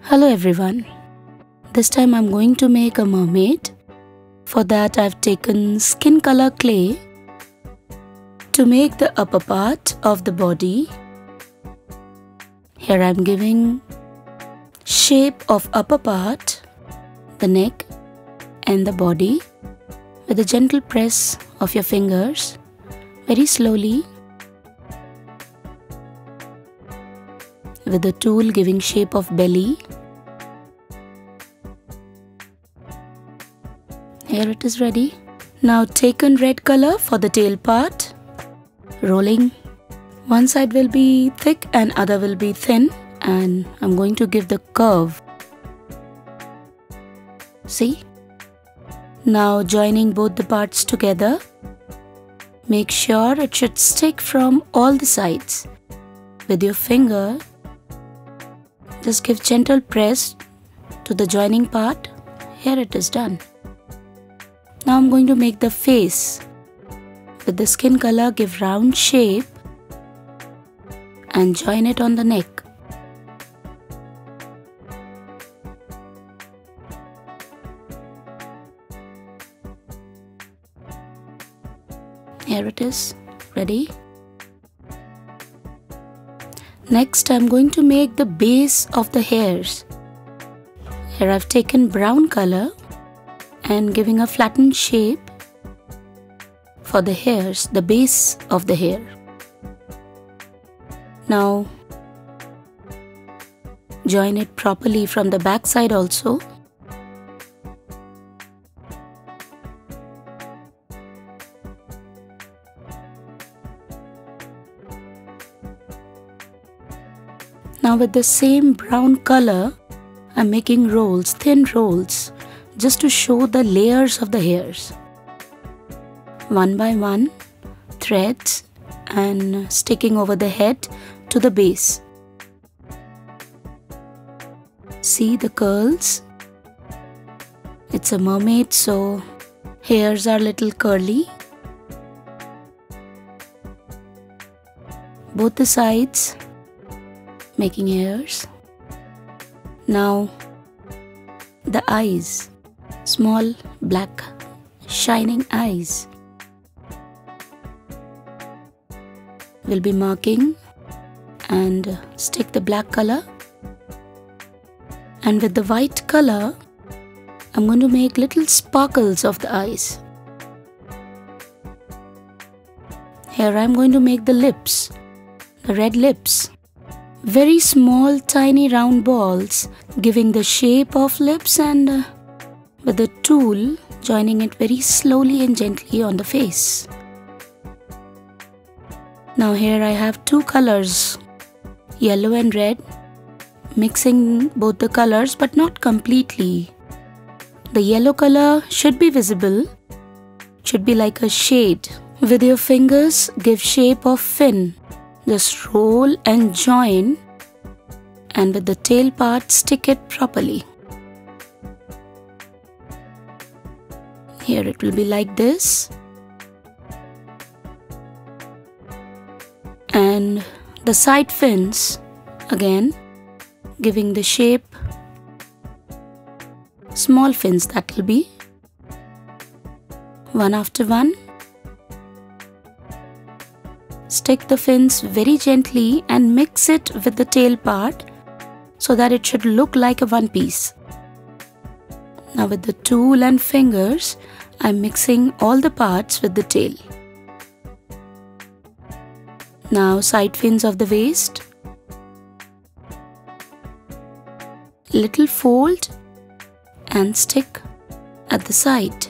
Hello everyone. This time I'm going to make a mermaid. For that I've taken skin color clay to make the upper part of the body. Here I'm giving shape of upper part, the neck and the body with a gentle press of your fingers, very slowly, with the tool giving shape of belly. Here it is ready. Now taken red color for the tail part, rolling. One side will be thick and other will be thin, and I'm going to give the curve. See? Now joining both the parts together. Make sure it should stick from all the sides. With your finger, just give gentle press to the joining part. Here it is done. Now I'm going to make the face. With the skin color, give round shape and join it on the neck. Here it is, ready. Next, I'm going to make the base of the hairs. Here I've taken brown color and giving a flattened shape for the hairs, the base of the hair. Now join it properly from the back side also. Now with the same brown color, I'm making rolls, thin rolls, just to show the layers of the hairs. One by one, threads and sticking over the head to the base. See the curls? It's a mermaid, so hairs are little curly. Both the sides making hairs. Now the eyes, small black shining eyes. We'll be marking and stick the black color, and with the white color I'm going to make little sparkles of the eyes. Here I'm going to make the lips, the red lips. Very small tiny round balls giving the shape of lips, and with the tool joining it very slowly and gently on the face. Now here I have two colors, yellow and red, mixing both the colors but not completely. The yellow color should be visible, should be like a shade. With your fingers give shape of fin. Just roll and join, and with the tail part stick it properly. Here it will be like this. And the side fins, again giving the shape, small fins that will be, one after one. Stick the fins very gently and mix it with the tail part so that it should look like a one piece. Now with the tool and fingers, I'm mixing all the parts with the tail. Now side fins of the waist, little fold and stick at the side.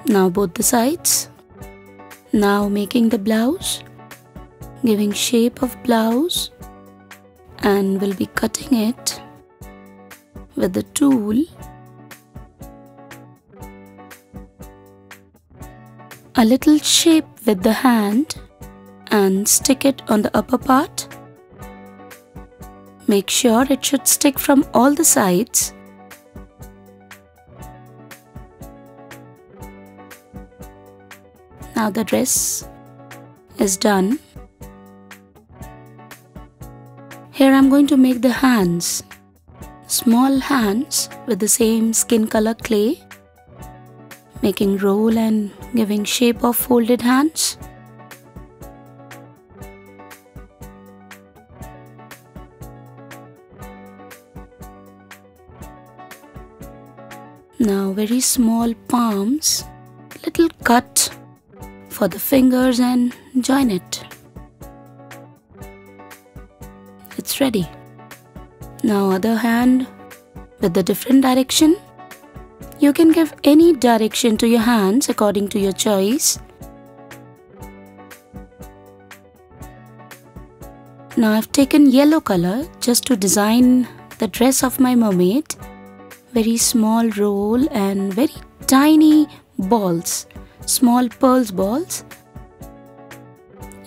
Now both the sides. Now making the blouse, giving shape of blouse, and we'll be cutting it with the tool. A little shape with the hand and stick it on the upper part. Make sure it should stick from all the sides. Now the dress is done. Here I'm going to make the hands. Small hands with the same skin color clay, making roll and giving shape of folded hands. Now very small palms, little cut for the fingers and join it. It's ready. Now other hand with the different direction. You can give any direction to your hands according to your choice. Now I've taken yellow color just to design the dress of my mermaid. Very small roll and very tiny balls, small pearls balls.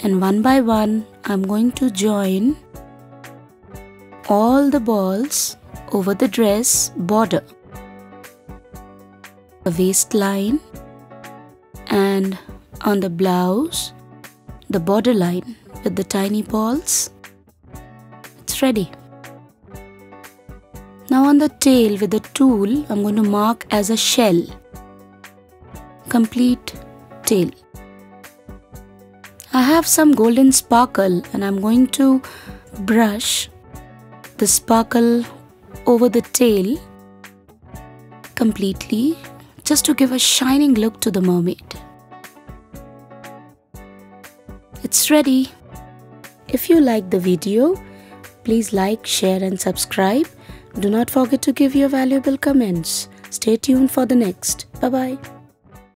And one by one I'm going to join all the balls over the dress border, the waistline, and on the blouse, the border line with the tiny balls. It's ready. Now on the tail with the tool, I'm going to mark as a shell. Complete tail. I have some golden sparkle and I'm going to brush the sparkle over the tail completely, just to give a shining look to the mermaid. It's ready. If you like the video, please like, share and subscribe. Do not forget to give your valuable comments. Stay tuned for the next. Bye-bye.